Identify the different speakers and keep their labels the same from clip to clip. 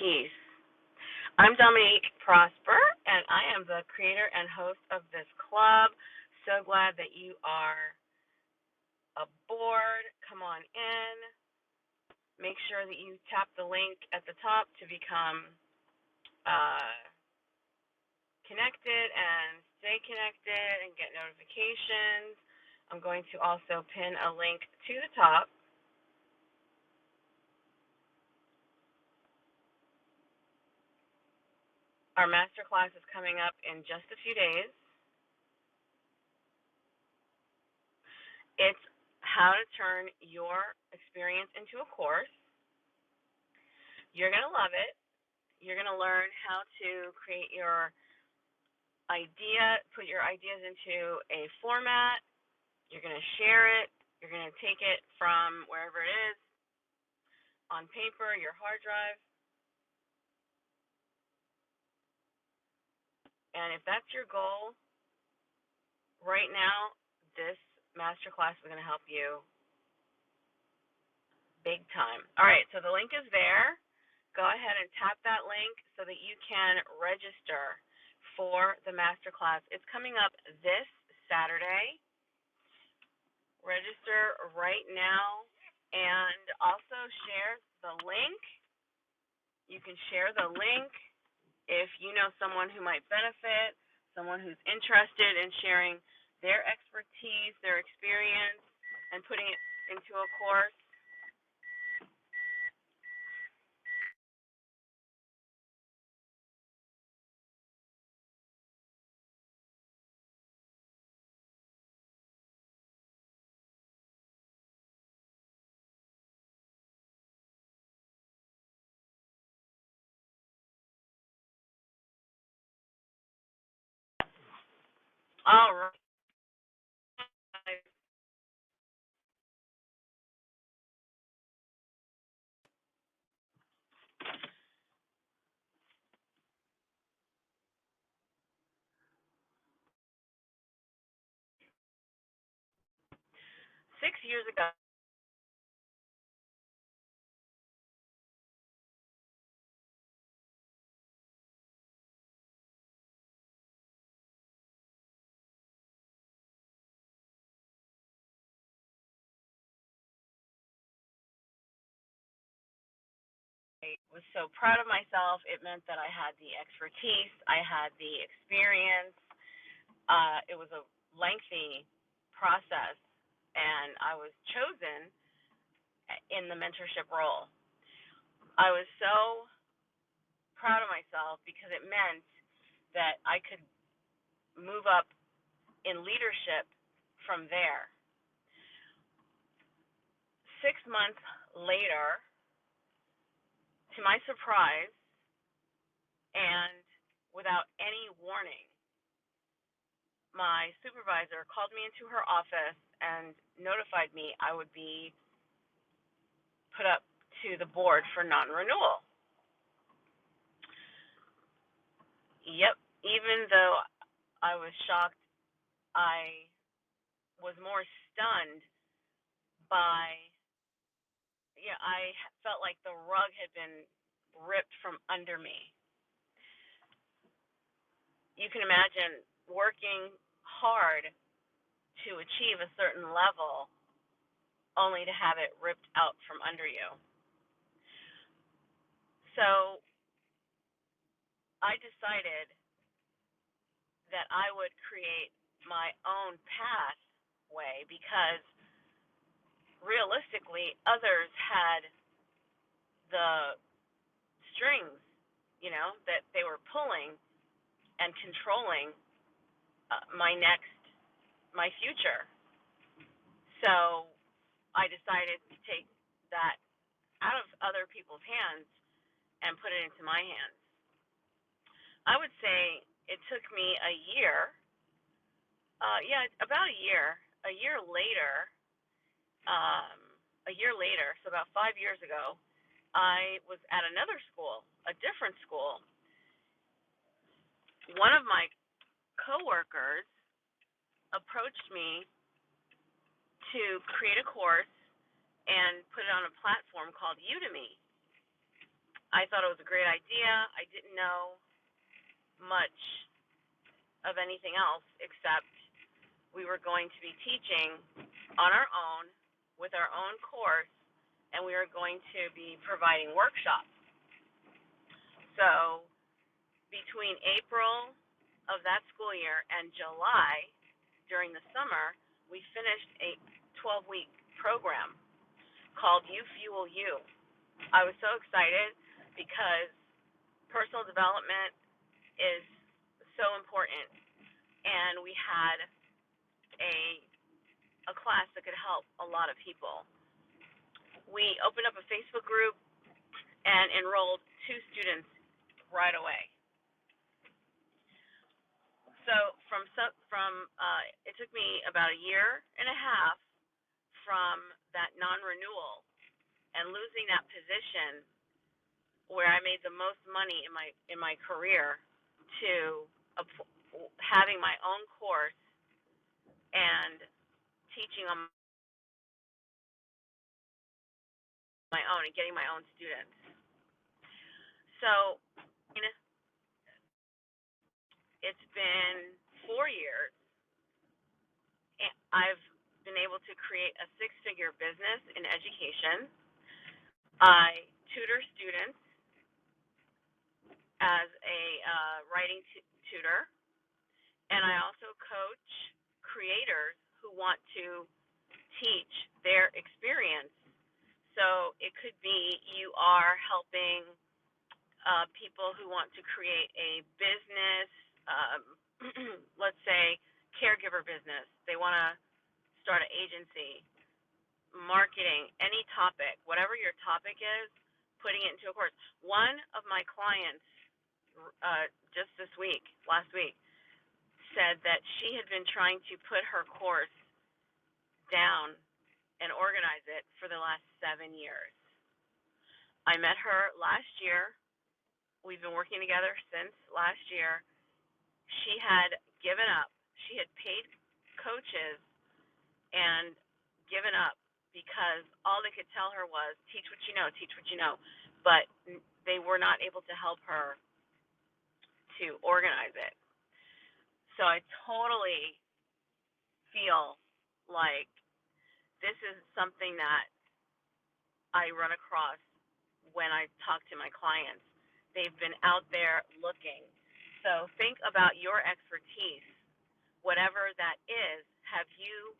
Speaker 1: expertise. I'm Dominique Prosper, and I am the creator and host of this club. So glad that you are aboard. Come on in. Make sure that you tap the link at the top to become uh, connected and stay connected and get notifications. I'm going to also pin a link to the top. Our masterclass is coming up in just a few days. It's how to turn your experience into a course. You're going to love it. You're going to learn how to create your idea, put your ideas into a format. You're going to share it. You're going to take it from wherever it is, on paper, your hard drive. And if that's your goal, right now, this masterclass is going to help you big time. All right, so the link is there. Go ahead and tap that link so that you can register for the masterclass. It's coming up this Saturday. Register right now and also share the link. You can share the link if you know someone who might benefit, someone who's interested in sharing their expertise, their experience, and putting it into a course. All right. 6 years ago, I was so proud of myself. It meant that I had the expertise, I had the experience. It was a lengthy process, and I was chosen in the mentorship role. I was so proud of myself because it meant that I could move up in leadership from there. 6 months later, to my surprise, and without any warning, my supervisor called me into her office and notified me I would be put up to the board for non-renewal. Yep, even though I was shocked, I was more stunned by, yeah, I felt like the rug had been ripped from under me. You can imagine working hard to achieve a certain level only to have it ripped out from under you. So I decided that I would create my own pathway because realistically, others had the strings, that they were pulling and controlling my future. So I decided to take that out of other people's hands and put it into my hands. I would say it took me a year, about a year later, so about 5 years ago, I was at another school, a different school. One of my coworkers approached me to create a course and put it on a platform called Udemy. I thought it was a great idea. I didn't know much of anything else except we were going to be teaching on our own with our own course, and we were going to be providing workshops. So between April of that school year and July, during the summer, we finished a 12-week program called You Fuel You. I was so excited because personal development is so important, and we had a class that could help a lot of people. We opened up a Facebook group and enrolled 2 students right away. So it took me about a year and a half from that non-renewal and losing that position where I made the most money in my career to having my own course and teaching on my own and getting my own students. So it's been 4 years. And I've been able to create a 6-figure business in education. I tutor students as a writing tutor, and I also coach creators who want to teach their experience. So it could be you are helping people who want to create a business, let's say caregiver business. They want to start an agency, marketing, any topic, whatever your topic is, putting it into a course. One of my clients just last week, said that she had been trying to put her course down and organize it for the last 7 years. I met her last year. We've been working together since last year. She had given up. She had paid coaches and given up because all they could tell her was, teach what you know, teach what you know. But they were not able to help her to organize it. So I totally feel like this is something that I run across when I talk to my clients. They've been out there looking. So think about your expertise, whatever that is. Have you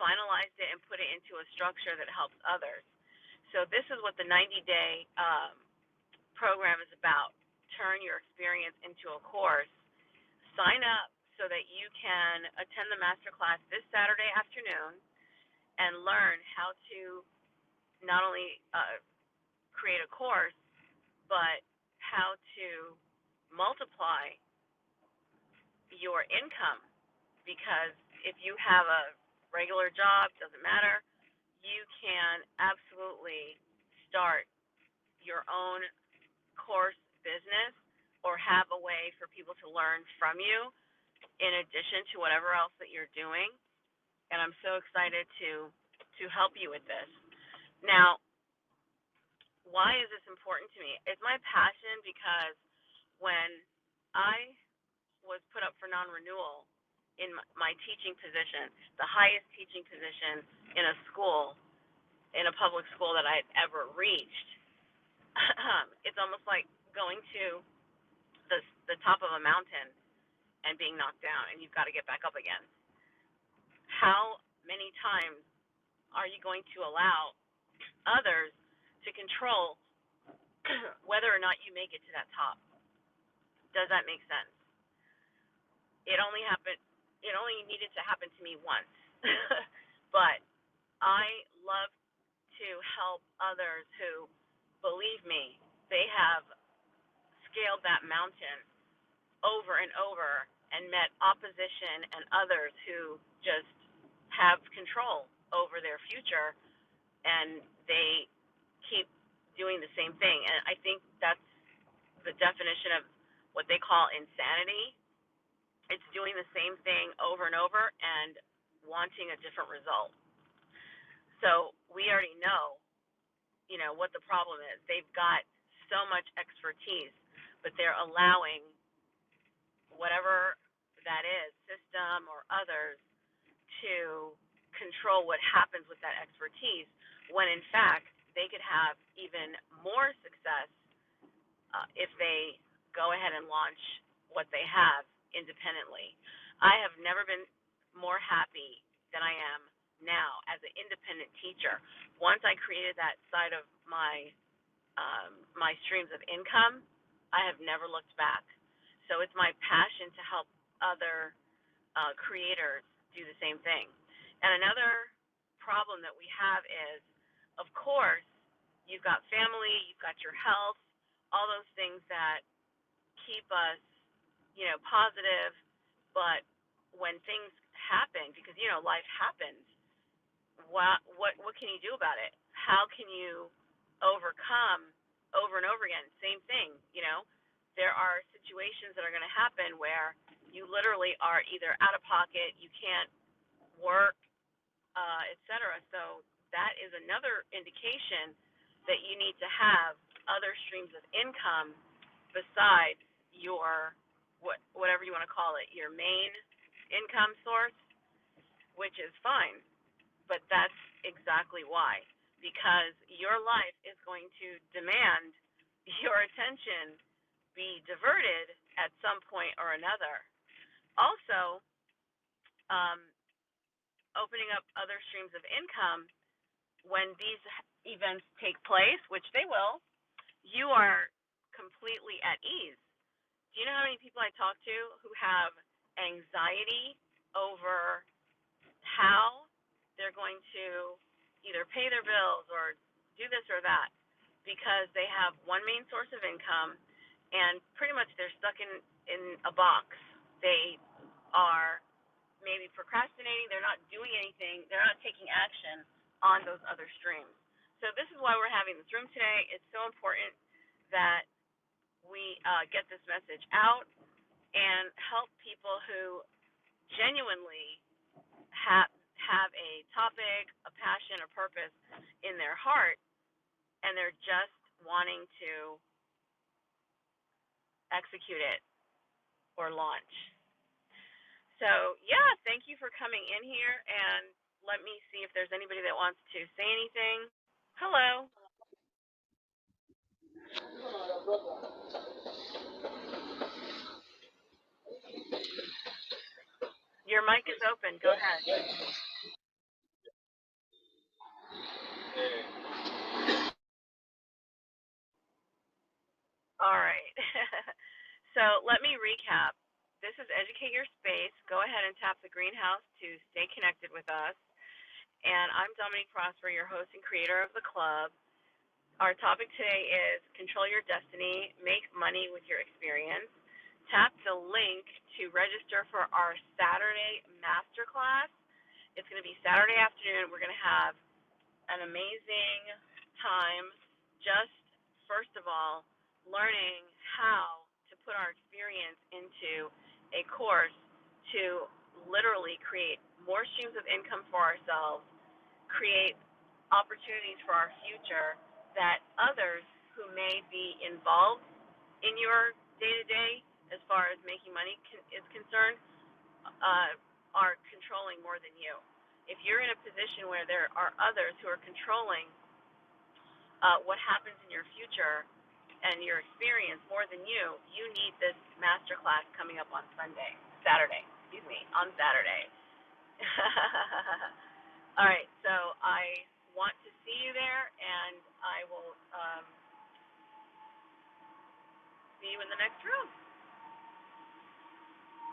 Speaker 1: finalized it and put it into a structure that helps others? So this is what the 90-day program is about. Turn your experience into a course. Sign up so that you can attend the masterclass this Saturday afternoon and learn how to not only create a course, but how to multiply your income. Because if you have a regular job, doesn't matter, you can absolutely start your own course business or have a way for people to learn from you in addition to whatever else that you're doing. And I'm so excited to help you with this. Now, why is this important to me? It's my passion because when I was put up for non-renewal in my teaching position, the highest teaching position in a school, in a public school that I'd ever reached, it's almost like going to the top of a mountain and being knocked down, and you've got to get back up again. How many times are you going to allow others to control whether or not you make it to that top? Does that make sense? It only needed to happen to me once. But I love to help others who, believe me, they have scaled that mountain over and over and met opposition and others who just have control over their future, and they keep doing the same thing. And I think that's the definition of what they call insanity. It's doing the same thing over and over and wanting a different result. So we already know what the problem is. They've got so much expertise, but they're allowing whatever that is, system or others, to control what happens with that expertise, when in fact they could have even more success if they go ahead and launch what they have independently. I have never been more happy than I am now as an independent teacher. Once I created that side of my streams of income, I have never looked back. So it's my passion to help other creators do the same thing. And another problem that we have is, of course, you've got family, you've got your health, all those things that keep us, positive. But when things happen, because life happens, what can you do about it? How can you overcome over and over again? Same thing, there are situations that are going to happen where you literally are either out of pocket, you can't work, etc. So that is another indication that you need to have other streams of income besides your whatever you want to call it, your main income source, which is fine. But that's exactly why, because your life is going to demand your attention be diverted at some point or another. Also, um, opening up other streams of income when these events take place, which they will, you are completely at ease. Do you know how many people I talk to who have anxiety over how they're going to either pay their bills or do this or that because they have one main source of income and pretty much they're stuck in a box. They are maybe procrastinating, they're not doing anything, they're not taking action on those other streams. So this is why we're having this room today. It's so important that we get this message out and help people who genuinely have a topic, a passion, a purpose in their heart, and they're just wanting to execute it or launch. So, yeah, thank you for coming in here, and let me see if there's anybody that wants to say anything. Hello. Your mic is open. Go ahead. All right. So let me recap. This is Educate Your Space. Go ahead and tap the greenhouse to stay connected with us. And I'm Dominique Prosper, your host and creator of the club. Our topic today is Control Your Destiny, Make Money with Your Experience. Tap the link to register for our Saturday masterclass. It's going to be Saturday afternoon. We're going to have an amazing time, just first of all, learning how to put our experience into a course to literally create more streams of income for ourselves, create opportunities for our future that others who may be involved in your day-to-day as far as making money is concerned are controlling more than you. If you're in a position where there are others who are controlling what happens in your future and your experience more than you need this masterclass coming up on on Saturday. All right, so I want to see you there, and I will see you in the next room.